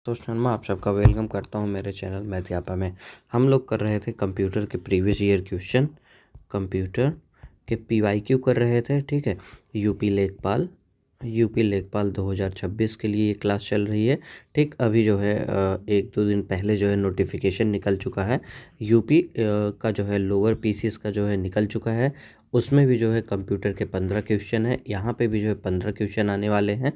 दोस्त शर्मा आप सबका वेलकम करता हूं मेरे चैनल मैथयापा में। हम लोग कर रहे थे कंप्यूटर के प्रीवियस ईयर क्वेश्चन, कंप्यूटर के पीवाईक्यू कर रहे थे। ठीक है, यूपी लेखपाल 2026 के लिए ये क्लास चल रही है। ठीक, अभी जो है एक दो दिन पहले जो है नोटिफिकेशन निकल चुका है। यूपी का जो है लोअर पीसीएस का जो है निकल चुका है। उसमें भी जो है कंप्यूटर के 15 क्वेश्चन है। यहाँ पे भी जो है 15 क्वेश्चन आने वाले हैं।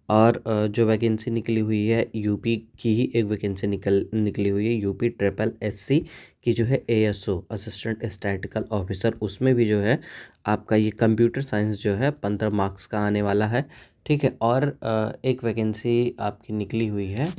और जो वैकेंसी निकली हुई है यूपी की ही एक वैकेंसी निकली हुई है, यूपी ट्रिपल एससी की जो है एएसओ असिस्टेंट स्टैटिस्टिकल ऑफिसर। उसमें भी जो है आपका ये कंप्यूटर साइंस जो है 15 मार्क्स का आने वाला है। ठीक है, और एक वैकेंसी आपकी निकली हुई है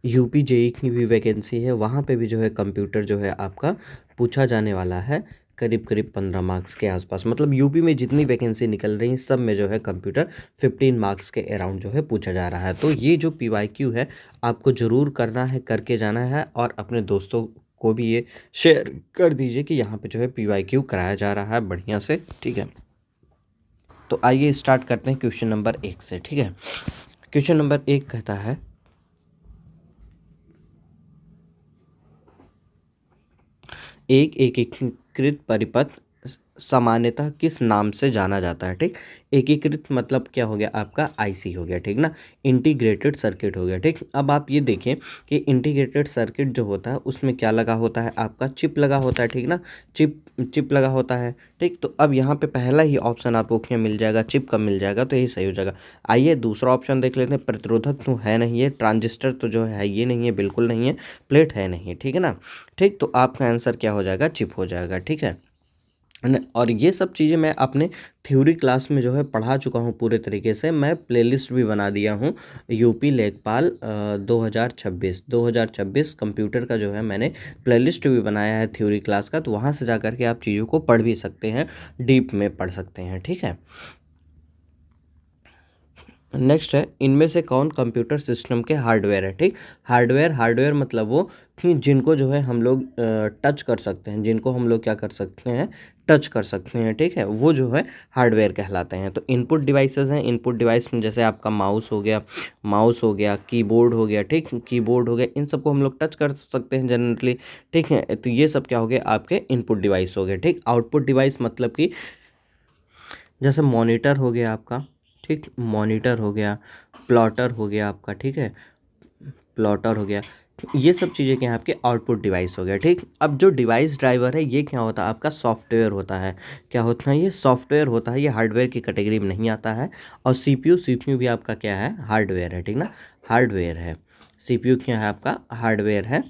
यूपी जेई की भी वैकेंसी है। वहाँ पे भी जो है कंप्यूटर जो है आपका पूछा जाने वाला है, करीब करीब 15 मार्क्स के आसपास। मतलब यूपी में जितनी वैकेंसी निकल रही है सब में जो है कंप्यूटर 15 मार्क्स के अराउंड जो है पूछा जा रहा है। तो ये जो पीवाईक्यू है आपको ज़रूर करना है, करके जाना है, और अपने दोस्तों को भी ये शेयर कर दीजिए कि यहाँ पे जो है पीवाईक्यू कराया जा रहा है बढ़िया से। ठीक है, तो आइए स्टार्ट करते हैं क्वेश्चन नंबर 1 से। ठीक है, क्वेश्चन नंबर 1 कहता है एक एकीकृत परिपथ सामान्यतः किस नाम से जाना जाता है। ठीक, एकीकृत मतलब क्या हो गया आपका आईसी हो गया। ठीक ना, इंटीग्रेटेड सर्किट हो गया। ठीक, अब आप ये देखें कि इंटीग्रेटेड सर्किट जो होता है उसमें क्या लगा होता है आपका चिप लगा होता है। ठीक ना, चिप लगा होता है। ठीक, तो अब यहाँ पे पहला ही ऑप्शन आपको क्या मिल जाएगा, चिप का मिल जाएगा, तो यही सही हो जाएगा। आइए दूसरा ऑप्शन देख लेते हैं। प्रतिरोधक तो है नहीं है, ट्रांजिस्टर तो जो है ये नहीं है, बिल्कुल नहीं है, प्लेट है नहीं है। ठीक है ना, ठीक, तो आपका आंसर क्या हो जाएगा, चिप हो जाएगा। ठीक है, और ये सब चीज़ें मैं अपने थ्योरी क्लास में जो है पढ़ा चुका हूँ पूरे तरीके से। मैं प्लेलिस्ट भी बना दिया हूँ यूपी लेखपाल 2026 कंप्यूटर का जो है मैंने प्लेलिस्ट भी बनाया है थ्योरी क्लास का। तो वहाँ से जा कर के आप चीज़ों को पढ़ भी सकते हैं, डीप में पढ़ सकते हैं। ठीक है, नेक्स्ट है, इनमें से कौन कंप्यूटर सिस्टम के हार्डवेयर है। ठीक, हार्डवेयर मतलब वो कि जिनको जो है हम लोग टच कर सकते हैं, जिनको हम लोग क्या कर सकते हैं, टच कर सकते हैं। ठीक है, वो जो है हार्डवेयर कहलाते हैं। तो इनपुट डिवाइसेस हैं, इनपुट डिवाइस में जैसे आपका माउस हो गया, कीबोर्ड हो गया। ठीक, कीबोर्ड हो गया, इन सबको हम लोग टच कर सकते हैं जनरली। ठीक है, तो ये सब क्या हो गया आपके इनपुट डिवाइस हो गए। ठीक, आउटपुट डिवाइस मतलब कि जैसे मॉनिटर हो गया आपका। ठीक, मॉनिटर हो गया, प्लॉटर हो गया आपका। ठीक है, प्लॉटर हो गया, ये सब चीज़ें क्या है आपके आउटपुट डिवाइस हो गया। ठीक, अब जो डिवाइस ड्राइवर है ये क्या होता है आपका सॉफ्टवेयर होता है। क्या होता है, ये सॉफ्टवेयर होता है, ये हार्डवेयर की कैटेगरी में नहीं आता है। और सीपीयू भी आपका क्या है, हार्डवेयर है। ठीक ना, हार्डवेयर है, सीपीयू क्या है आपका हार्डवेयर है।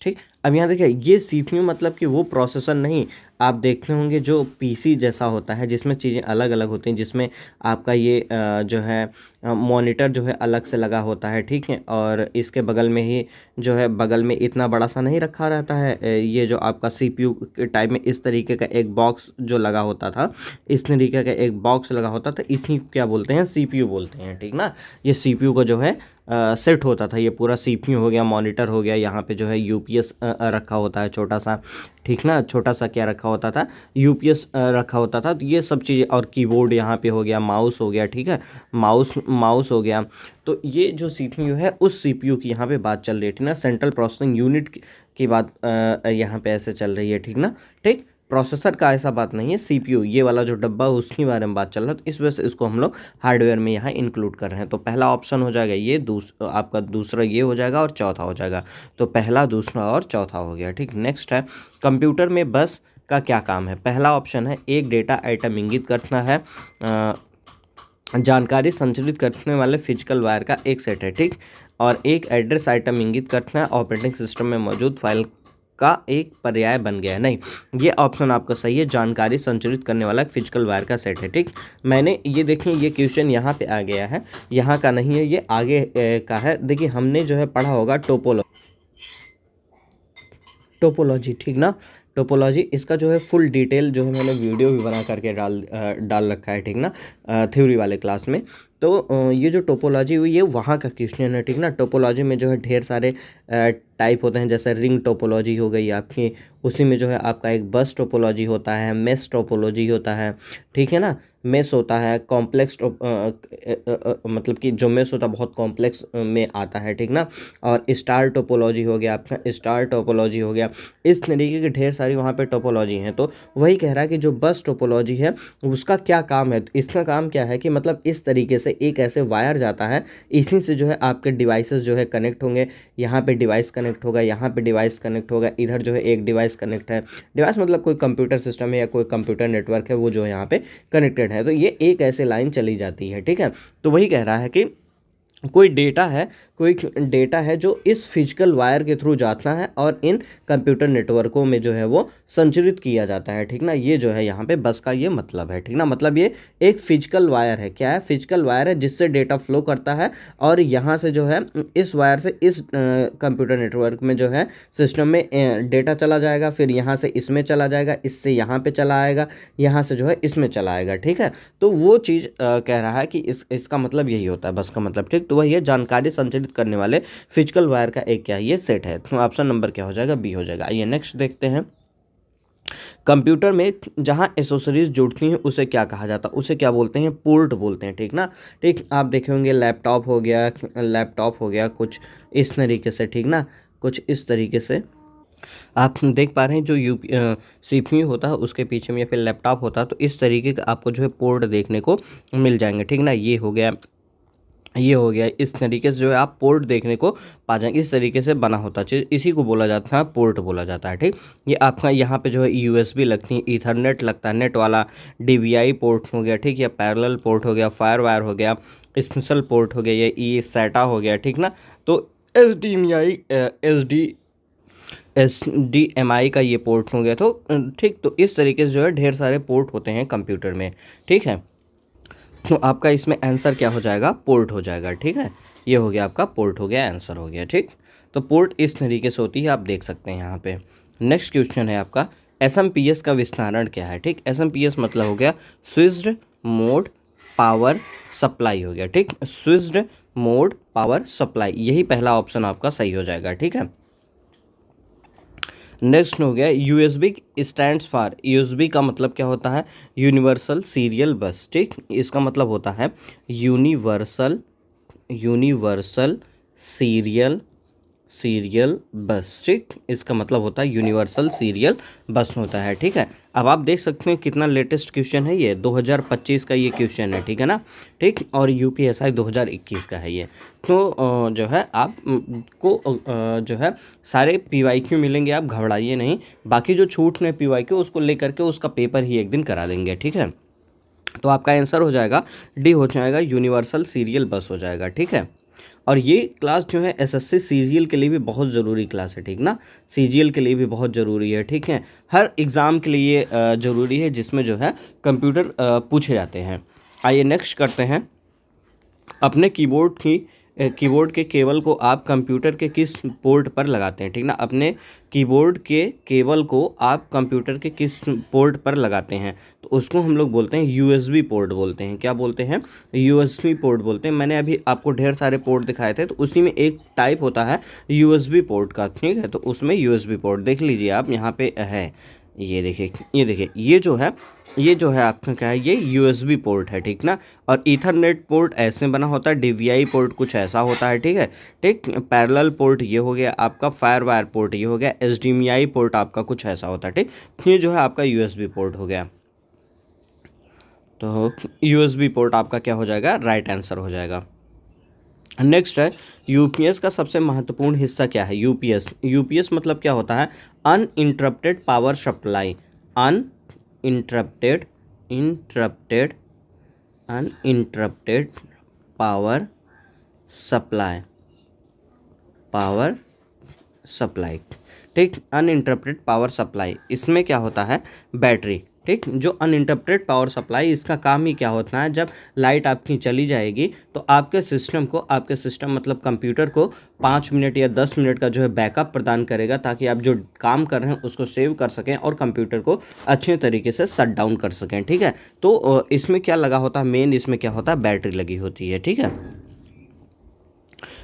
ठीक, अब यहाँ देखिए ये सीपीयू मतलब कि वो प्रोसेसर नहीं, आप देखते होंगे जो पीसी जैसा होता है जिसमें चीज़ें अलग अलग होती हैं, जिसमें आपका ये जो है मॉनिटर जो है अलग से लगा होता है। ठीक है, और इसके बगल में ही जो है बगल में इतना बड़ा सा नहीं रखा रहता है, ये जो आपका सीपीयू के टाइप में इस तरीके का एक बॉक्स जो लगा होता था, इस तरीके का एक बॉक्स लगा होता था, इसी को क्या बोलते हैं, सीपीयू बोलते हैं। ठीक ना, ये सीपीयू को जो है सेट होता था, ये पूरा सीपीयू हो गया, मॉनिटर हो गया, यहाँ पे जो है यूपीएस रखा होता है छोटा सा। ठीक ना, छोटा सा क्या रखा होता था, यूपीएस रखा होता था। तो ये सब चीज़ें, और कीबोर्ड यहाँ पे हो गया, माउस हो गया। ठीक है, माउस हो गया। तो ये जो सीपीयू है उस सीपीयू की यहाँ पे बात चल रही है। ठीक ना, सेंट्रल प्रोसेसिंग यूनिट की बात यहाँ पे ऐसे चल रही है। ठीक ना, ठीक, प्रोसेसर का ऐसा बात नहीं है, सीपीयू ये वाला जो डब्बा है उसके बारे में बात चल रहा है। तो इस वजह से इसको हम लोग हार्डवेयर में यहाँ इंक्लूड कर रहे हैं। तो पहला ऑप्शन हो जाएगा ये, आपका दूसरा ये हो जाएगा, और चौथा हो जाएगा। तो पहला, दूसरा और चौथा हो गया। ठीक, नेक्स्ट है, कंप्यूटर में बस का क्या काम है। पहला ऑप्शन है, एक डेटा आइटम इंगित करना है, जानकारी संचालित करने वाले फिजिकल वायर का एक सेट है। ठीक, और एक एड्रेस आइटम इंगित करना है, ऑपरेटिंग सिस्टम में मौजूद फाइल का एक पर्याय बन गया है। नहीं, ये ऑप्शन आपका सही है, जानकारी संचालित करने वाला फिजिकल वायर का सेट है। ठीक, मैंने ये देखिए ये क्वेश्चन यहाँ पे आ गया है, यहाँ का नहीं है, ये आगे का है। देखिए हमने जो है पढ़ा होगा टोपोलॉजी। ठीक ना, टोपोलॉजी, इसका जो है फुल डिटेल जो है मैंने वीडियो भी बना करके डाल रखा है। ठीक ना, थ्योरी वाले क्लास में। तो ये जो टोपोलॉजी हुई ये वहाँ का क्वेश्चन है। ठीक ना, टोपोलॉजी में जो है ढेर सारे टाइप होते हैं, जैसे रिंग टोपोलॉजी हो गई आपकी, उसी में जो है आपका एक बस टोपोलॉजी होता है, मेस टोपोलॉजी होता है, ठीक है ना। मेस होता है कॉम्प्लेक्स मतलब कि जो मेस होता है बहुत कॉम्प्लेक्स में आता है, ठीक ना। और स्टार टोपोलॉजी हो गया आपका, स्टार टोपोलॉजी हो गया, इस तरीके की ढेर सारी वहाँ पे टोपोलॉजी हैं। तो वही कह रहा है कि जो बस टोपोलॉजी है उसका क्या काम है, तो इसका काम क्या है कि मतलब इस तरीके से एक ऐसे वायर जाता है, इसी से जो है आपके डिवाइसेस जो है कनेक्ट होंगे। यहाँ पे डिवाइस कनेक्ट होगा, यहाँ पे डिवाइस कनेक्ट होगा, इधर जो है एक डिवाइस कनेक्ट है। डिवाइस मतलब कोई कंप्यूटर सिस्टम है या कोई कंप्यूटर नेटवर्क है, वो जो है यहाँ पे कनेक्टेड है। तो ये एक ऐसे लाइन चली जाती है, ठीक है। तो वही कह रहा है कि कोई डेटा है जो इस फिजिकल वायर के थ्रू जाता है और इन कंप्यूटर नेटवर्कों में जो है वो संचरित किया जाता है, ठीक ना। ये जो है यहाँ पे बस का ये मतलब है, ठीक ना। मतलब ये एक फिजिकल वायर है, क्या है, फिजिकल वायर है जिससे डेटा फ्लो करता है और यहाँ से जो है इस वायर से इस कंप्यूटर नेटवर्क में जो है सिस्टम में डेटा चला जाएगा, फिर यहाँ से इसमें चला जाएगा, इससे यहाँ पे चला आएगा, यहाँ से जो है इसमें चला आएगा, ठीक है। तो वो चीज़ कह रहा है कि इसका मतलब यही होता है बस का मतलब, ठीक। तो वही है जानकारी संचरित करने वाले फिजिकल वायर का एक क्या है, ये सेट है। तो ऑप्शन नंबर क्या हो जाएगा, बी हो जाएगा। आइए नेक्स्ट देखते हैं। कंप्यूटर में जहां एसेसरीज जुड़ती हैं उसे क्या कहा जाता है, उसे क्या बोलते हैं, पोर्ट बोलते हैं, ठीक ना। ठीक, आप देखे होंगे लैपटॉप हो गया कुछ इस तरीके से, ठीक ना, कुछ इस तरीके से आप देख पा रहे हैं। जो CPU होता है उसके पीछे में या फिर लैपटॉप होता है, तो इस तरीके का आपको जो है पोर्ट देखने को मिल जाएंगे, ठीक ना। ये हो गया इस तरीके से जो है आप पोर्ट देखने को पा जाएंगे, इस तरीके से बना होता है चीज़, इसी को बोला जाता है पोर्ट बोला जाता है, ठीक। ये आपका यहाँ पे जो है USB लगती है, ईथरनेट लगता है, नेट वाला DVI पोर्ट हो गया, ठीक, या पैरेलल पोर्ट हो गया, फायर वायर हो गया, स्पेशल पोर्ट हो गया, ये SATA हो गया, ठीक ना। तो HDMI का ये पोर्ट हो गया। तो ठीक, तो इस तरीके से जो है ढेर सारे पोर्ट होते हैं कंप्यूटर में, ठीक है। तो आपका इसमें आंसर क्या हो जाएगा, पोर्ट हो जाएगा, ठीक है। ये हो गया आपका पोर्ट हो गया, आंसर हो गया, ठीक। तो पोर्ट इस तरीके से होती है, आप देख सकते हैं यहाँ पे। नेक्स्ट क्वेश्चन है आपका, SMPS का विस्तारण क्या है, ठीक। SMPS मतलब हो गया स्विच्ड मोड पावर सप्लाई हो गया, ठीक। स्विच्ड मोड पावर सप्लाई, यही पहला ऑप्शन आपका सही हो जाएगा, ठीक है। नेक्स्ट हो गया USB स्टैंड्स फॉर, USB का मतलब क्या होता है, यूनिवर्सल सीरियल बस, ठीक। इसका मतलब होता है यूनिवर्सल सीरियल बस, ठीक। इसका मतलब होता है यूनिवर्सल सीरियल बस होता है, ठीक है। अब आप देख सकते हैं कितना लेटेस्ट क्वेश्चन है, ये 2025 का ये क्वेश्चन है, ठीक है ना, ठीक। और UPSI 2021 का है ये। तो जो है आप को जो है सारे PYQ मिलेंगे, आप घबराइए नहीं। बाकी जो छूट ने PYQ उसको लेकर के उसका पेपर ही एक दिन करा देंगे, ठीक है। तो आपका आंसर हो जाएगा डी हो जाएगा, यूनिवर्सल सीरियल बस हो जाएगा, ठीक है। और ये क्लास जो है SSC CGL के लिए भी बहुत ज़रूरी क्लास है, ठीक ना। CGL के लिए भी बहुत ज़रूरी है, ठीक है। हर एग्ज़ाम के लिए ज़रूरी है जिसमें जो है कंप्यूटर पूछे जाते हैं। आइए नेक्स्ट करते हैं। अपने कीबोर्ड के केबल को आप कंप्यूटर के किस पोर्ट पर लगाते हैं, ठीक ना। अपने कीबोर्ड के केबल को आप कंप्यूटर के किस पोर्ट पर लगाते हैं, तो उसको हम लोग बोलते हैं USB पोर्ट बोलते हैं। क्या बोलते हैं, USB पोर्ट बोलते हैं। मैंने अभी आपको ढेर सारे पोर्ट दिखाए थे, तो उसी में एक टाइप होता है USB पोर्ट का, ठीक है। तो उसमें USB पोर्ट देख लीजिए आप, यहाँ पे है, ये देखिए ये जो है आपका क्या है, ये USB पोर्ट है, ठीक ना। और ईथरनेट पोर्ट ऐसे बना होता है, DVI पोर्ट कुछ ऐसा होता है, ठीक है, ठीक। पैरेलल पोर्ट ये हो गया आपका, फायर वायर पोर्ट ये हो गया, HDMI पोर्ट आपका कुछ ऐसा होता है, ठीक। ये जो है आपका USB पोर्ट हो गया। तो USB पोर्ट आपका क्या हो जाएगा, राइट आंसर हो जाएगा। नेक्स्ट है, UPS का सबसे महत्वपूर्ण हिस्सा क्या है। UPS मतलब क्या होता है, uninterrupted power supply, uninterrupted power supply, ठीक। अनइंटरप्टेड पावर सप्लाई, इसमें क्या होता है, बैटरी, ठीक। जो अनइंटरप्टेड पावर सप्लाई, इसका काम ही क्या होता है, जब लाइट आपकी चली जाएगी तो आपके सिस्टम मतलब कंप्यूटर को 5 मिनट या 10 मिनट का जो है बैकअप प्रदान करेगा, ताकि आप जो काम कर रहे हैं उसको सेव कर सकें और कंप्यूटर को अच्छे तरीके से शट डाउन कर सकें, ठीक है। तो इसमें क्या लगा होता है, मेन इसमें क्या होता है, बैटरी लगी होती है, ठीक है।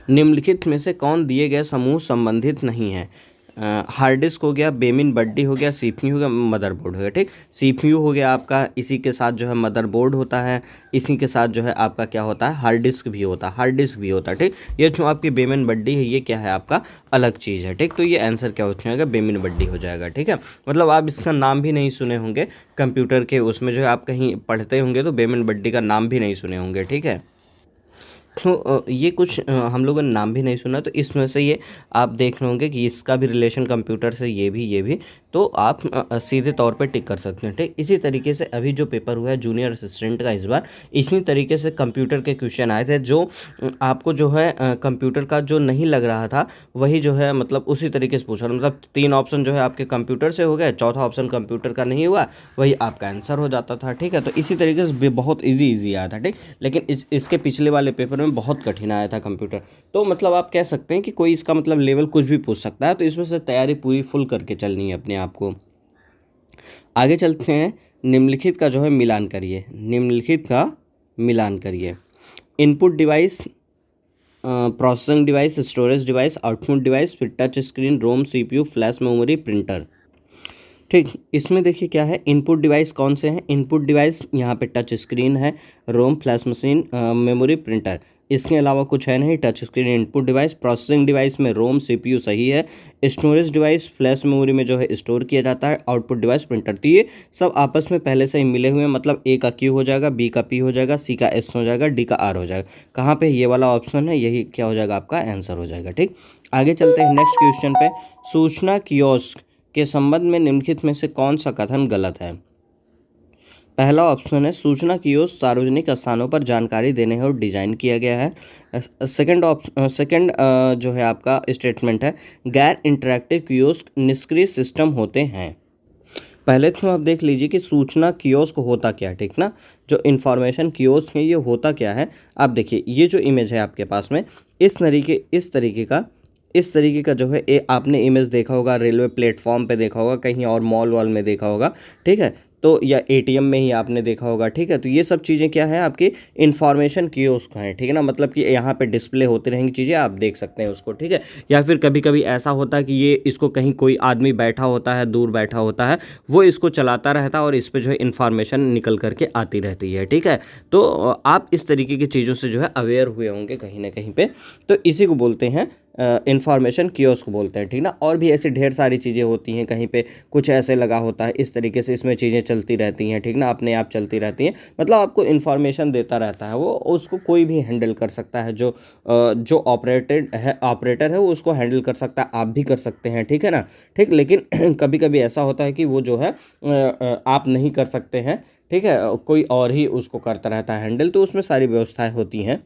निम्नलिखित में से कौन दिए गए समूह संबंधित नहीं है? हार्ड डिस्क हो गया, बेमिन बड्डी हो गया, सीपीयू हो गया, मदरबोर्ड हो गया। ठीक, सीपीयू हो गया आपका, इसी के साथ जो है मदरबोर्ड होता है, इसी के साथ जो है आपका क्या होता है, हार्ड डिस्क भी होता है, हार्ड डिस्क भी होता है। ठीक, ये जो आपकी बेमिन बड्डी है ये क्या है आपका अलग चीज़ है। ठीक, तो ये आंसर क्या हो जाएगा, बेमिन बड्डी हो जाएगा। ठीक है, मतलब आप इसका नाम भी नहीं सुने होंगे कंप्यूटर के उसमें, जो है आप कहीं पढ़ते होंगे तो बेमिन बड्डी का नाम भी नहीं सुने होंगे। ठीक है, तो ये कुछ हम लोगों ने नाम भी नहीं सुना, तो इसमें से ये आप देख रहे होंगे कि इसका भी रिलेशन कंप्यूटर से ये भी, तो आप सीधे तौर पे टिक कर सकते हैं। ठीक, इसी तरीके से अभी जो पेपर हुआ है जूनियर असिस्टेंट का, इस बार इसी तरीके से कंप्यूटर के क्वेश्चन आए थे, जो आपको जो है कंप्यूटर का जो नहीं लग रहा था वही जो है मतलब उसी तरीके से पूछा, मतलब 3 ऑप्शन जो है आपके कंप्यूटर से हो गए, चौथा ऑप्शन कंप्यूटर का नहीं हुआ, वही आपका आंसर हो जाता था। ठीक है, तो इसी तरीके से बहुत ईजी आया था। ठीक, लेकिन इसके पिछले वाले पेपर में बहुत कठिन आया था कंप्यूटर, तो मतलब आप कह सकते हैं कि कोई इसका मतलब लेवल कुछ भी पूछ सकता है, तो इसमें से तैयारी पूरी फुल करके चलनी है अपने आप को। आगे चलते हैं, निम्नलिखित का जो है मिलान करिए, निम्नलिखित का मिलान करिए। Input device, processing device, storage device, output device, फिर टच स्क्रीन, रोम, सीपीयू, फ्लैश मेमोरी, प्रिंटर। ठीक, इसमें देखिए क्या है, इनपुट डिवाइस कौन से हैं? इनपुट डिवाइस यहाँ पे टच स्क्रीन है, रोम, फ्लैश मशीन, मेमोरी, प्रिंटर, इसके अलावा कुछ है नहीं। Touch screen input device, processing device में रोम, सीपीयू सही है, स्टोरेज डिवाइस फ्लैश मेमोरी में जो है स्टोर किया जाता है, आउटपुट डिवाइस प्रिंटर। तो ये सब आपस में पहले से ही मिले हुए हैं, मतलब ए का क्यू हो जाएगा, बी का पी हो जाएगा, सी का एस हो जाएगा, डी का आर हो जाएगा। कहाँ पे ये वाला ऑप्शन है, यही क्या हो जाएगा आपका आंसर हो जाएगा। ठीक, आगे चलते हैं नेक्स्ट क्वेश्चन पे। सूचना कियोस्क के संबंध में निम्नलिखित में से कौन सा कथन गलत है? पहला ऑप्शन है, सूचना कियोस्क सार्वजनिक स्थानों पर जानकारी देने और डिजाइन किया गया है। सेकंड जो है आपका स्टेटमेंट है, गैर इंटरैक्टिव कियोस्क निष्क्रिय सिस्टम होते हैं। पहले तो आप देख लीजिए कि सूचना कियोस्क होता क्या है। ठीक ना, जो इन्फॉर्मेशन कियोस्क है ये होता क्या है। आप देखिए ये जो इमेज है आपके पास में, इस तरीके का जो है आपने इमेज देखा होगा, रेलवे प्लेटफॉर्म पे देखा होगा, कहीं और मॉल वॉल में देखा होगा। ठीक है, तो या एटीएम में ही आपने देखा होगा। ठीक है, तो ये सब चीज़ें क्या है आपकी इन्फॉर्मेशन कियोस्क हैं। ठीक है ना, मतलब कि यहाँ पे डिस्प्ले होती रहेंगी चीज़ें, आप देख सकते हैं उसको। ठीक है, या फिर कभी कभी ऐसा होता है कि ये इसको कहीं कोई आदमी बैठा होता है, दूर बैठा होता है, वो इसको चलाता रहता है और इस पर जो है इन्फॉर्मेशन निकल करके आती रहती है। ठीक है, तो आप इस तरीके की चीज़ों से जो है अवेयर हुए होंगे कहीं ना कहीं पे, तो इसी को बोलते हैं इन्फॉर्मेशन कियोस्क बोलते हैं। ठीक ना, और भी ऐसी ढेर सारी चीज़ें होती हैं, कहीं पे कुछ ऐसे लगा होता है, इस तरीके से इसमें चीज़ें चलती रहती हैं। ठीक ना, अपने आप चलती रहती हैं, मतलब आपको इन्फॉर्मेशन देता रहता है वो, उसको कोई भी हैंडल कर सकता है, जो ऑपरेटर है वो उसको हैंडल कर सकता है, आप भी कर सकते हैं। ठीक है ना, ठीक, लेकिन कभी कभी ऐसा होता है कि वो जो है आप नहीं कर सकते हैं। ठीक है, कोई और ही उसको करता रहता है हैंडल, तो उसमें सारी व्यवस्थाएं होती हैं।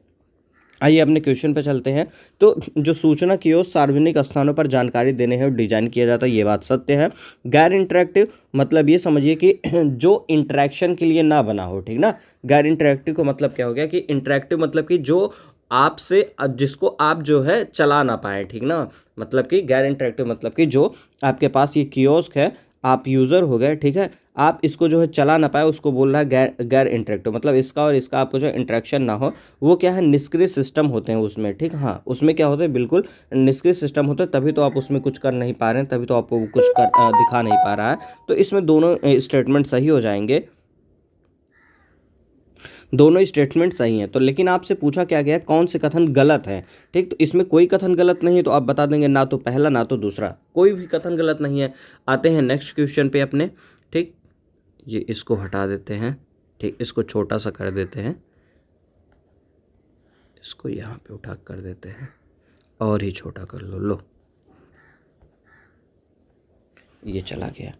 आइए अपने क्वेश्चन पे चलते हैं। तो जो सूचना कियोस्क सार्वजनिक स्थानों पर जानकारी देने हैं और डिजाइन किया जाता है, ये बात सत्य है। गैर इंटरेक्टिव मतलब ये समझिए कि जो इंटरेक्शन के लिए ना बना हो। ठीक ना, गैर इंटरेक्टिव का मतलब क्या हो गया कि इंटरेक्टिव मतलब कि जो आपसे जिसको आप जो है चला ना पाए। ठीक ना, मतलब कि गैर इंटरेक्टिव मतलब कि जो आपके पास ये कियोस्क है, आप यूज़र हो गए। ठीक है, आप इसको जो है चला ना पाए, उसको बोल रहा है गैर इंटरेक्टिव, मतलब इसका और इसका आपको जो इंटरेक्शन ना हो, वो क्या है निष्क्रिय सिस्टम होते हैं उसमें। ठीक, हाँ, उसमें क्या होता है, बिल्कुल निष्क्रिय सिस्टम होता है, तभी तो आप उसमें कुछ कर नहीं पा रहे हैं, तभी तो आपको कुछ दिखा नहीं पा रहा है। तो इसमें दोनों स्टेटमेंट सही हो जाएंगे, दोनों स्टेटमेंट सही हैं। तो लेकिन आपसे पूछा क्या गया, कौन से कथन गलत है। ठीक, तो इसमें कोई कथन गलत नहीं है, तो आप बता देंगे ना तो पहला ना तो दूसरा, कोई भी कथन गलत नहीं है। आते हैं नेक्स्ट क्वेश्चन पे अपने। ठीक, ये इसको हटा देते हैं। ठीक, इसको छोटा सा कर देते हैं, इसको यहाँ पे उठा कर देते हैं और ही छोटा कर लो, ये चला गया।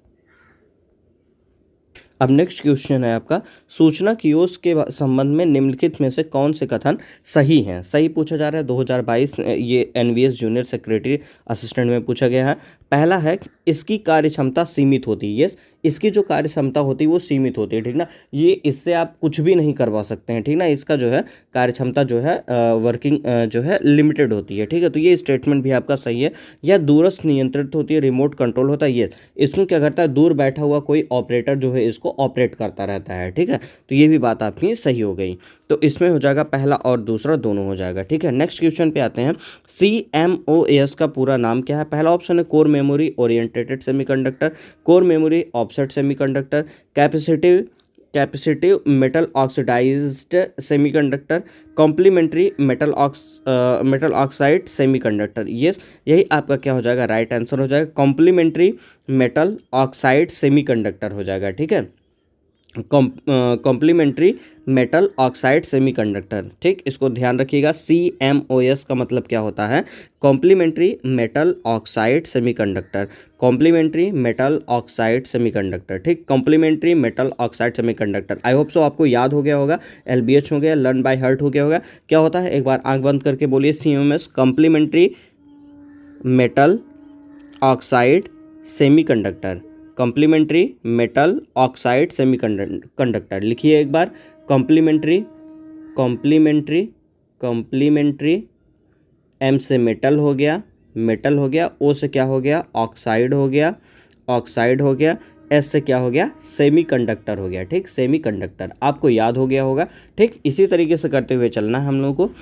अब नेक्स्ट क्वेश्चन है आपका, सूचना कियोस्क के संबंध में निम्नलिखित में से कौन से कथन सही हैं। सही पूछा जा रहा है, 2022 ये एनवीएस जूनियर सेक्रेटरी असिस्टेंट में पूछा गया है। पहला है, इसकी कार्य क्षमता सीमित होती है। यस, इसकी जो कार्य क्षमता होती है वो सीमित होती है, ठीक ना। ये इससे आप कुछ भी नहीं करवा सकते हैं, ठीक ना। इसका जो है कार्य क्षमता जो है वर्किंग जो है लिमिटेड होती है, ठीक है। तो ये स्टेटमेंट भी आपका सही है। या दूरस्थ नियंत्रित होती है, रिमोट कंट्रोल होता है, ये इसमें क्या करता है, दूर बैठा हुआ कोई ऑपरेटर जो है इसको ऑपरेट करता रहता है, ठीक है। तो ये भी बात आपकी सही हो गई। तो इसमें हो जाएगा पहला और दूसरा दोनों हो जाएगा, ठीक है। नेक्स्ट क्वेश्चन पे आते हैं। CMOS का पूरा नाम क्या है? पहला ऑप्शन है core memory oriented semiconductor, core memory offset semiconductor, capacitive capacitive metal oxidized semiconductor, complementary metal oxide semiconductor. Yes, यही आपका क्या हो जाएगा, राइट आंसर हो जाएगा। कॉम्प्लीमेंट्री मेटल ऑक्साइड सेमीकंडक्टर हो जाएगा, ठीक है। कॉम्प्लीमेंट्री मेटल ऑक्साइड सेमीकंडक्टर, ठीक, इसको ध्यान रखिएगा। CMOS का मतलब क्या होता है? Complementary metal oxide semiconductor, complementary metal oxide semiconductor, ठीक, complementary metal oxide semiconductor. I hope so आपको याद हो गया होगा, LBH हो गया, लर्न बाय हार्ट हो गया होगा। क्या होता है, एक बार आंख बंद करके बोलिए। CMOS complementary metal oxide semiconductor, complementary metal oxide semiconductor. लिखिए एक बार, कॉम्प्लीमेंट्री कॉम्प्लीमेंट्री कॉम्प्लीमेंट्री, M से मेटल हो गया, मेटल हो गया, O से क्या हो गया, ऑक्साइड हो गया, ऑक्साइड हो गया, S से क्या हो गया, सेमीकंडक्टर हो गया, ठीक, सेमीकंडक्टर। आपको याद हो गया होगा, ठीक। इसी तरीके से करते हुए चलना है हम लोगों को।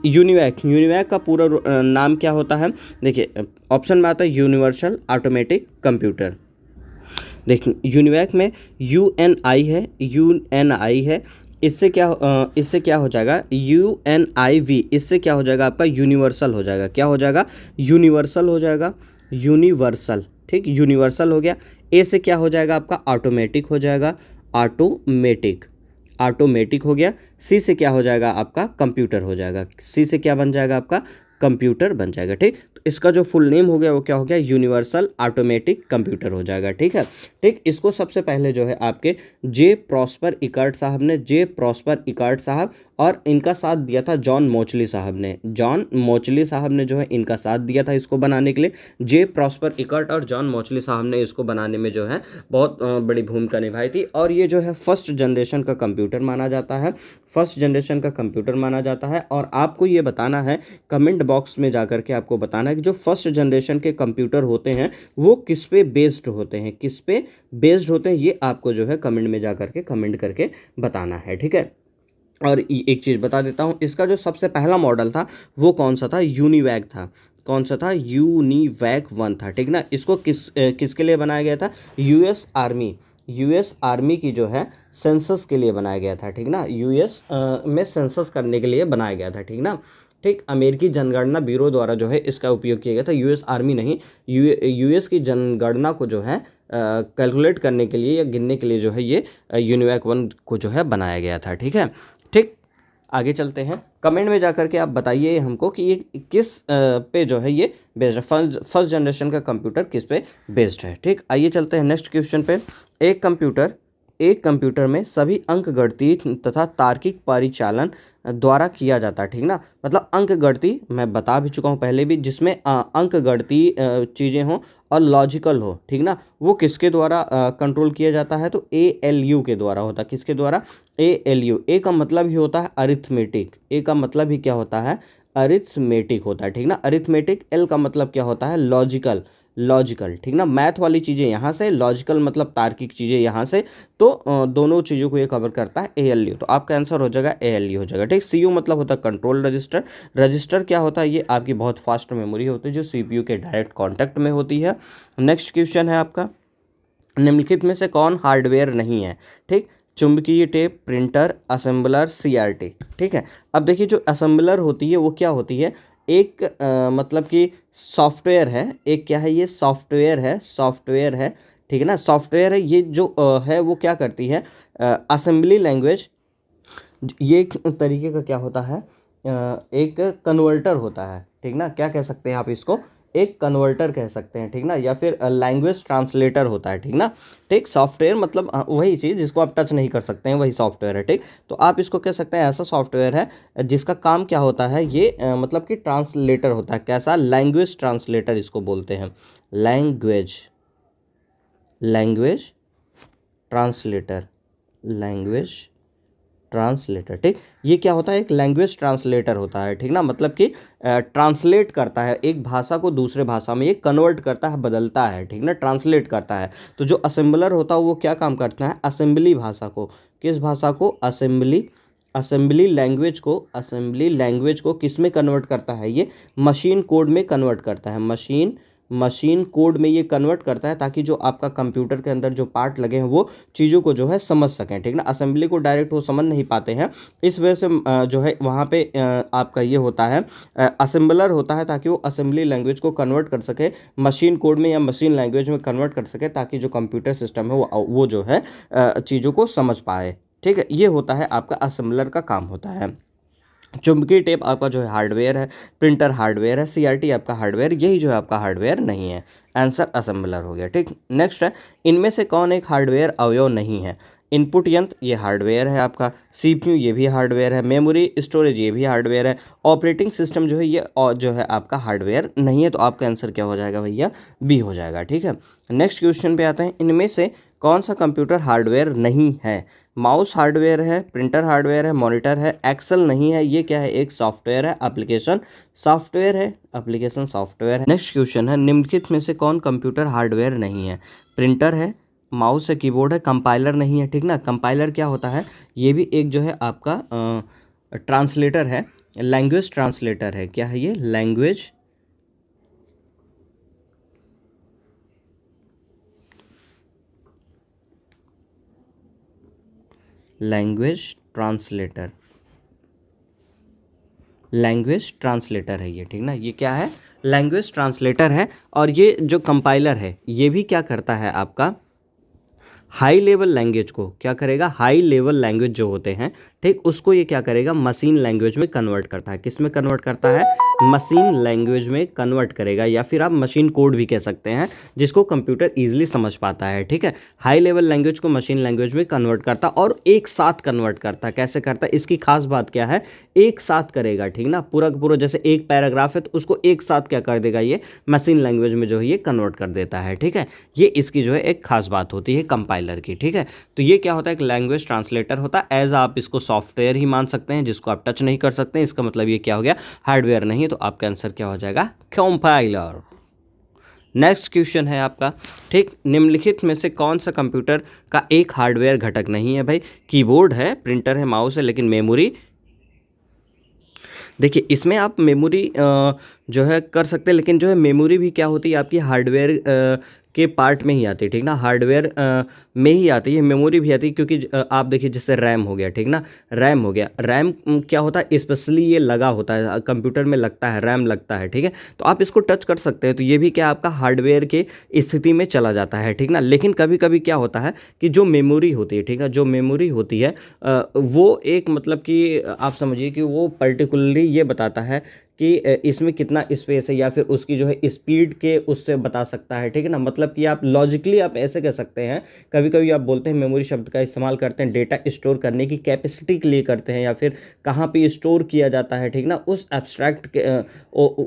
यूनिवैक का पूरा नाम क्या होता है? देखिए ऑप्शन में आता है यूनिवर्सल ऑटोमेटिक कंप्यूटर। देखिए यूनिवैक में UNI है, UNI है। इससे क्या हो जाएगा, UNIV, इससे क्या हो जाएगा आपका, यूनिवर्सल हो जाएगा। क्या हो जाएगा, यूनिवर्सल हो जाएगा, यूनिवर्सल, ठीक, यूनिवर्सल हो गया। A से क्या हो जाएगा आपका, ऑटोमेटिक हो जाएगा, ऑटोमेटिक, ऑटोमेटिक हो गया। C से क्या हो जाएगा आपका, कंप्यूटर हो जाएगा। C से क्या बन जाएगा आपका, कंप्यूटर बन जाएगा, ठीक। तो इसका जो फुल नेम हो गया वो क्या हो गया, यूनिवर्सल ऑटोमेटिक कंप्यूटर हो जाएगा, ठीक है, ठीक। इसको सबसे पहले जो है आपके J. प्रॉस्पर इकर्ट साहब ने, J. प्रॉस्पर इकर्ट साहब, और इनका साथ दिया था जॉन मोचली साहब ने। जॉन मोचली साहब ने जो है इनका साथ दिया था इसको बनाने के लिए। J. प्रॉस्पर इकर्ट और जॉन मोचली साहब ने इसको बनाने में जो है बहुत बड़ी भूमिका निभाई थी। और ये जो है फर्स्ट जनरेशन का कंप्यूटर माना जाता है, फर्स्ट जनरेशन का कंप्यूटर माना जाता है। और आपको ये बताना है, कमेंट बॉक्स में जाकर के आपको बताना है कि जो फर्स्ट जनरेशन के कंप्यूटर होते हैं वो किस पे बेस्ड होते हैं, किस पे बेस्ड होते हैं, ये आपको जो है कमेंट में जाकर के कमेंट करके बताना है, ठीक है। और एक चीज़ बता देता हूँ, इसका जो सबसे पहला मॉडल था वो कौन सा था, यूनिवैक था। कौन सा था, यूनिवैक 1 था, ठीक ना। इसको किसके लिए बनाया गया था, यूएस आर्मी की जो है सेंसस के लिए बनाया गया था, ठीक ना। यूएस में सेंसस करने के लिए बनाया गया था, ठीक ना, ठीक। अमेरिकी जनगणना ब्यूरो द्वारा जो है इसका उपयोग किया गया था। यूएस आर्मी नहीं, यूएस की जनगणना को जो है कैलकुलेट करने के लिए या गिनने के लिए जो है ये यूनिवैक 1 को जो है बनाया गया था, ठीक है, ठीक। आगे चलते हैं, कमेंट में जाकर के आप बताइए हमको कि ये किस पे जो है ये बेस्ड है, फर्स्ट जनरेशन का कंप्यूटर किस पे बेस्ड है, ठीक। आइए चलते हैं नेक्स्ट क्वेश्चन पे। एक कंप्यूटर में सभी अंकगणितीय तथा तार्किक परिचालन द्वारा किया जाता है, ठीक ना। मतलब अंकगणितीय मैं बता भी चुका हूँ पहले भी, जिसमें अंकगणितीय चीज़ें हों और लॉजिकल हो, ठीक ना, वो किसके द्वारा कंट्रोल किया जाता है, तो ALU के द्वारा होता है। किसके द्वारा, ALU। ए का मतलब ही होता है अरिथमेटिक, ए का मतलब ही क्या होता है, अरिथमेटिक होता है, ठीक ना, अरिथमेटिक। L का मतलब क्या होता है, लॉजिकल, लॉजिकल, ठीक ना। मैथ वाली चीज़ें यहाँ से, लॉजिकल मतलब तार्किक चीज़ें यहाँ से। तो दोनों चीज़ों को ये कवर करता है ALU। तो आपका आंसर हो जाएगा ALU हो जाएगा, ठीक। CU मतलब होता है कंट्रोल रजिस्टर। रजिस्टर क्या होता है, ये आपकी बहुत फास्ट मेमोरी होती है जो CPU के डायरेक्ट कॉन्टैक्ट में होती है। नेक्स्ट क्वेश्चन है आपका, निम्नलिखित में से कौन हार्डवेयर नहीं है, ठीक। चुंबकीय टेप, प्रिंटर, असेंबलर, CRT, ठीक है। अब देखिए जो असेंबलर होती है वो क्या होती है, एक मतलब कि सॉफ्टवेयर है, एक क्या है, ये सॉफ्टवेयर है, ठीक है ना, सॉफ्टवेयर है। ये जो है वो क्या करती है, असेंबली लैंग्वेज, ये एक तरीके का क्या होता है, एक कन्वर्टर होता है, ठीक ना। क्या कह सकते हैं आप इसको, एक कन्वर्टर कह सकते हैं, ठीक ना, या फिर लैंग्वेज ट्रांसलेटर होता है, ठीक ना, ठीक। सॉफ्टवेयर मतलब वही चीज़ जिसको आप टच नहीं कर सकते हैं, वही सॉफ्टवेयर है, ठीक। तो आप इसको कह सकते हैं ऐसा सॉफ्टवेयर है जिसका काम क्या होता है, ये मतलब कि ट्रांसलेटर होता है। कैसा, लैंग्वेज ट्रांसलेटर इसको बोलते हैं, लैंग्वेज ट्रांसलेटर, लैंग्वेज ट्रांसलेटर, ठीक। ये क्या होता है, एक लैंग्वेज ट्रांसलेटर होता है, ठीक ना, मतलब कि ट्रांसलेट करता है एक भाषा को दूसरे भाषा में, ये कन्वर्ट करता है, बदलता है, ठीक ना, ट्रांसलेट करता है। तो जो असेंबलर होता है वो क्या काम करता है, असेंबली भाषा को, किस भाषा को, असेंबली लैंग्वेज को किस में कन्वर्ट करता है, ये मशीन कोड में कन्वर्ट करता है, मशीन कोड में ये कन्वर्ट करता है, ताकि जो आपका कंप्यूटर के अंदर जो पार्ट लगे हैं वो चीज़ों को जो है समझ सकें, ठीक ना। असेंबली को डायरेक्ट वो समझ नहीं पाते हैं, इस वजह से जो है वहाँ पे आपका ये होता है, असेंबलर होता है, ताकि वो असेंबली लैंग्वेज को कन्वर्ट कर सके मशीन कोड में या मशीन लैंग्वेज में कन्वर्ट कर सके, ताकि जो कंप्यूटर सिस्टम है वो जो है चीज़ों को समझ पाए, ठीक है। ये होता है आपका असेंबलर का काम होता है। चुंबकीय टेप आपका जो है हार्डवेयर है, प्रिंटर हार्डवेयर है, सीआरटी आपका हार्डवेयर, यही जो है आपका हार्डवेयर नहीं है। आंसर असेंबलर हो गया, ठीक। नेक्स्ट है, इनमें से कौन एक हार्डवेयर अवयव नहीं है। इनपुट यंत्र ये हार्डवेयर है आपका, सीपीयू ये भी हार्डवेयर है, मेमोरी स्टोरेज ये भी हार्डवेयर है, ऑपरेटिंग सिस्टम जो है ये और जो है आपका हार्डवेयर नहीं है। तो आपका आंसर क्या हो जाएगा भैया, बी हो जाएगा, ठीक है। नेक्स्ट क्वेश्चन पे आते हैं, इनमें से कौन सा कंप्यूटर हार्डवेयर नहीं है। माउस हार्डवेयर है, प्रिंटर हार्डवेयर है, मॉनिटर है, एक्सेल नहीं है, ये क्या है, एक सॉफ्टवेयर है, एप्लीकेशन सॉफ्टवेयर है, एप्लीकेशन सॉफ्टवेयर है। नेक्स्ट क्वेश्चन है, निम्नलिखित में से कौन कंप्यूटर हार्डवेयर नहीं है। प्रिंटर है, माउस है, कीबोर्ड है, कंपाइलर नहीं है, ठीक ना। कंपाइलर क्या होता है, ये भी एक जो है आपका ट्रांसलेटर है, लैंग्वेज ट्रांसलेटर है। क्या है ये, लैंग्वेज ट्रांसलेटर है ये, ठीक ना। ये क्या है, लैंग्वेज ट्रांसलेटर है। और ये जो कंपाइलर है ये भी क्या करता है, आपका हाई लेवल लैंग्वेज को क्या करेगा, हाई लेवल लैंग्वेज जो होते हैं, ठीक, उसको ये क्या करेगा, मशीन लैंग्वेज में कन्वर्ट करता है। किस में कन्वर्ट करता है, मशीन लैंग्वेज में कन्वर्ट करेगा, या फिर आप मशीन कोड भी कह सकते हैं, जिसको कंप्यूटर इजीली समझ पाता है, ठीक है। हाई लेवल लैंग्वेज को मशीन लैंग्वेज में कन्वर्ट करता और एक साथ कन्वर्ट करता है। कैसे करता है, इसकी खास बात क्या है, एक साथ करेगा, ठीक ना। पूरा का पूरा जैसे एक पैराग्राफ है तो उसको एक साथ क्या कर देगा, ये मशीन लैंग्वेज में जो है ये कन्वर्ट कर देता है, ठीक है। ये इसकी जो है एक खास बात होती है कंपाइलर की, ठीक है। तो ये क्या होता है, एक लैंग्वेज ट्रांसलेटर होता है। एज आप इसको सॉफ्टवेयर ही मान सकते हैं, जिसको आप टच नहीं कर सकते हैं। इसका मतलब ये क्या हो गया, हार्डवेयर नहीं। तो आपका आंसर क्या हो जाएगा, कंपाइलर। नेक्स्ट क्वेश्चन है आपका, ठीक, निम्नलिखित में से कौन सा कंप्यूटर का एक हार्डवेयर घटक नहीं है भाई। कीबोर्ड है, प्रिंटर है, माउस है, लेकिन मेमोरी, देखिए इसमें आप मेमोरी जो है कर सकते हैं, लेकिन जो है मेमोरी भी क्या होती है आपकी हार्डवेयर के पार्ट में ही आती है, ठीक ना। हार्डवेयर में ही आती है, मेमोरी भी आती है, क्योंकि आप देखिए जैसे रैम हो गया, ठीक ना, रैम हो गया। रैम क्या होता है, स्पेशली ये लगा होता है कंप्यूटर में, लगता है रैम लगता है, ठीक है। तो आप इसको टच कर सकते हैं, तो ये भी क्या आपका हार्डवेयर के स्थिति में चला जाता है, ठीक ना। लेकिन कभी कभी क्या होता है कि जो मेमोरी होती है, ठीक है, जो मेमोरी होती है वो एक मतलब कि आप समझिए कि वो पर्टिकुलरली ये बताता है कि इसमें कितना स्पेस है, या फिर उसकी जो है स्पीड के उससे बता सकता है, ठीक है ना। मतलब कि आप लॉजिकली आप ऐसे कह सकते हैं, कभी कभी आप बोलते हैं मेमोरी शब्द का इस्तेमाल करते हैं डेटा स्टोर करने की कैपेसिटी के लिए करते हैं, या फिर कहाँ पे स्टोर किया जाता है, ठीक ना, उस एब्स्ट्रैक्ट के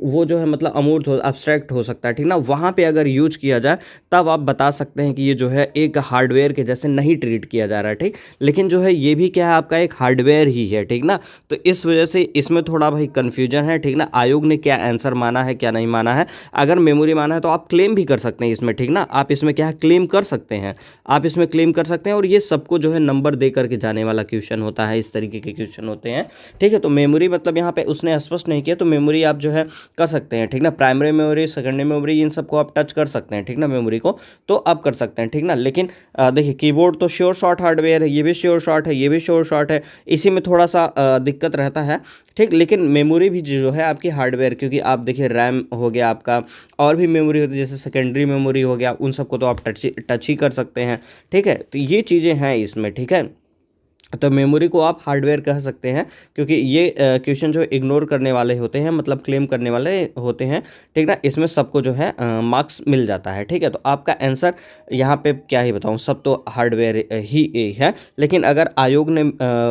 वो जो है मतलब अमूर्त हो, एब्स्ट्रैक्ट हो सकता है, ठीक ना, वहाँ पे अगर यूज किया जाए तब आप बता सकते हैं कि ये जो है एक हार्डवेयर के जैसे नहीं ट्रीट किया जा रहा है, ठीक। लेकिन जो है ये भी क्या है आपका एक हार्डवेयर ही है, ठीक ना। तो इस वजह से इसमें थोड़ा भाई कन्फ्यूजन है, ठीक ना। आयोग ने क्या आंसर माना है, क्या नहीं माना है। अगर मेमोरी माना है तो आप क्लेम भी कर सकते हैं इसमें, ठीक ना। आप इसमें क्या है, क्लेम कर सकते हैं, आप इसमें क्लेम कर सकते हैं। और ये सबको जो है नंबर दे करके जाने वाला क्वेश्चन होता है, इस तरीके के क्वेश्चन होते हैं, ठीक है। तो मेमोरी मतलब यहाँ पे उसने स्पष्ट नहीं किया, तो मेमोरी आप जो है कर सकते हैं, ठीक ना। प्राइमरी मेमोरी, सेकेंडरी मेमोरी, इन सबको आप टच कर सकते हैं, ठीक ना, मेमोरी को तो आप कर सकते हैं, ठीक ना। लेकिन देखिए कीबोर्ड तो श्योर शॉर्ट हार्डवेयर है, ये भी श्योर शॉर्ट है, ये भी श्योर शॉर्ट है, इसी में थोड़ा सा दिक्कत रहता है, ठीक। लेकिन मेमोरी भी जो है आपकी हार्डवेयर, क्योंकि आप देखिए रैम हो गया आपका, और भी मेमोरी होती है जैसे सेकेंडरी मेमोरी हो गया, उन सबको तो आप टच ही कर सकते हैं, ठीक है। तो ये चीज़ें हैं इसमें, ठीक है। तो मेमोरी को आप हार्डवेयर कह सकते हैं, क्योंकि ये क्वेश्चन जो इग्नोर करने वाले होते हैं, मतलब क्लेम करने वाले होते हैं, ठीक ना। इसमें सबको जो है मार्क्स मिल जाता है, ठीक है। तो आपका आंसर यहाँ पे क्या ही बताऊँ, सब तो हार्डवेयर ही है। लेकिन अगर आयोग ने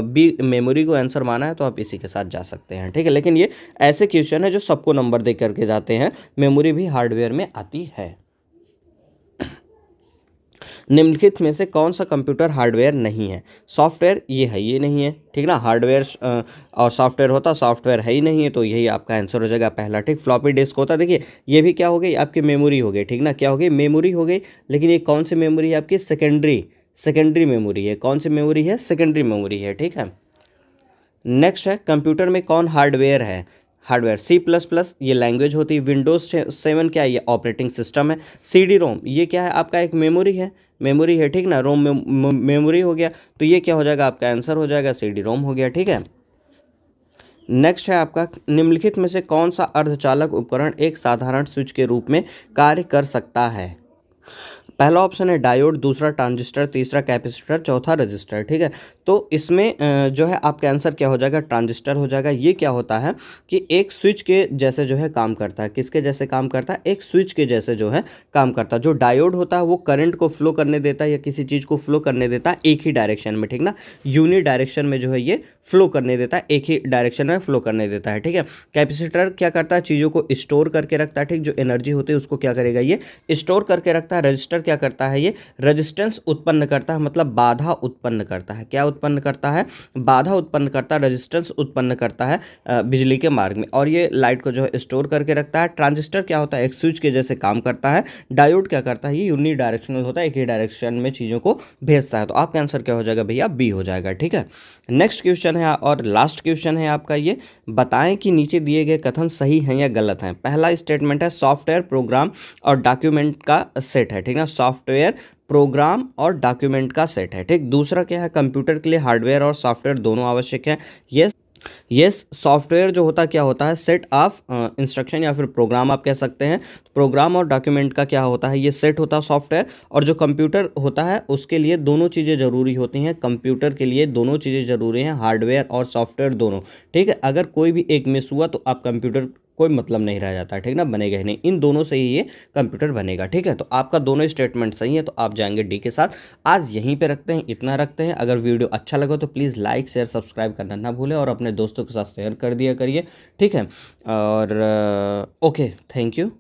भी मेमोरी को आंसर माना है तो आप इसी के साथ जा सकते हैं, ठीक है। लेकिन ये ऐसे क्वेश्चन है जो सबको नंबर दे करके जाते हैं, मेमोरी भी हार्डवेयर में आती है। निम्नलिखित में से कौन सा कंप्यूटर हार्डवेयर नहीं है? सॉफ्टवेयर ये है, ये नहीं है, ठीक ना। हार्डवेयर और सॉफ्टवेयर होता, सॉफ्टवेयर है ही नहीं है, तो यही आपका आंसर हो जाएगा पहला, ठीक। फ्लॉपी डिस्क होता, देखिए ये भी क्या हो गई आपकी मेमोरी हो गई, ठीक ना, क्या हो गई मेमोरी हो गई, लेकिन ये कौन सी मेमोरी है आपकी? सेकेंडरी मेमोरी है। कौन सी मेमोरी है? सेकेंडरी मेमोरी है, ठीक है। नेक्स्ट है कंप्यूटर में कौन हार्डवेयर है? हार्डवेयर C++ ये लैंग्वेज होती है। विंडोज 7 क्या है? ये ऑपरेटिंग सिस्टम है। CD-ROM ये क्या है आपका? एक मेमोरी है, ठीक ना। रोम मेमोरी हो गया, तो ये क्या हो जाएगा आपका आंसर हो जाएगा CD-ROM हो गया, ठीक है। नेक्स्ट है आपका निम्नलिखित में से कौन सा अर्धचालक उपकरण एक साधारण स्विच के रूप में कार्य कर सकता है? पहला ऑप्शन है डायोड, दूसरा ट्रांजिस्टर, तीसरा कैपेसिटर, चौथा रजिस्टर, ठीक है। तो इसमें जो है आपका आंसर क्या हो जाएगा? ट्रांजिस्टर हो जाएगा। ये क्या होता है कि एक स्विच के जैसे जो है काम करता है। किसके जैसे काम करता है? एक स्विच के जैसे जो है काम करता है। जो डायोड होता है वो करंट को फ्लो करने देता है या किसी चीज़ को फ्लो करने देता है एक ही डायरेक्शन में, ठीक ना। यूनि डायरेक्शन में जो है ये फ्लो करने देता है, एक ही डायरेक्शन में फ्लो करने देता है, ठीक है। कैपेसिटर क्या करता है? चीज़ों को स्टोर करके रखता है, ठीक। जो एनर्जी होती है उसको क्या करेगा? ये स्टोर करके रखता है। रजिस्टर क्या करता है? ये रेजिस्टेंस उत्पन्न करता है, मतलब बाधा उत्पन्न करता है। क्या उत्पन्न करता है? बाधा उत्पन्न करता है, रेजिस्टेंस उत्पन्न करता है बिजली के मार्ग में, और ये लाइट को जो है स्टोर करके रखता है। ट्रांजिस्टर क्या होता है? एक स्विच के जैसे काम करता है। डायोड क्या करता है? ये यूनि डायरेक्शनल होता है, एक ही डायरेक्शन में चीज़ों को भेजता है। तो आपका आंसर क्या हो जाएगा भैया? बी हो जाएगा, ठीक है। नेक्स्ट क्वेश्चन है और लास्ट क्वेश्चन है आपका, ये बताएं कि नीचे दिए गए कथन सही हैं या गलत हैं। पहला स्टेटमेंट है सॉफ्टवेयर, प्रोग्राम और डॉक्यूमेंट का सेट है, ठीक ना। सॉफ्टवेयर, प्रोग्राम और डॉक्यूमेंट का सेट है, ठीक। दूसरा क्या है? कंप्यूटर के लिए हार्डवेयर और सॉफ्टवेयर दोनों आवश्यक है। यस सॉफ्टवेयर जो होता क्या होता है? सेट ऑफ इंस्ट्रक्शन या फिर प्रोग्राम आप कह सकते हैं। प्रोग्राम और डॉक्यूमेंट का क्या होता है? ये सेट होता है सॉफ्टवेयर। और जो कंप्यूटर होता है उसके लिए दोनों चीज़ें ज़रूरी होती हैं। कंप्यूटर के लिए दोनों चीज़ें ज़रूरी हैं, हार्डवेयर और सॉफ्टवेयर दोनों, ठीक है। अगर कोई भी एक मिस हुआ तो आप कंप्यूटर कोई मतलब नहीं रह जाता, ठीक ना, बनेगा ही नहीं। इन दोनों से ही ये कंप्यूटर बनेगा, ठीक है। तो आपका दोनों स्टेटमेंट सही है, तो आप जाएंगे डी के साथ। आज यहीं पे रखते हैं, इतना रखते हैं। अगर वीडियो अच्छा लगा तो प्लीज़ लाइक शेयर सब्सक्राइब करना ना भूलें और अपने दोस्तों के साथ शेयर कर दिया करिए, ठीक है। और ओके, थैंक यू।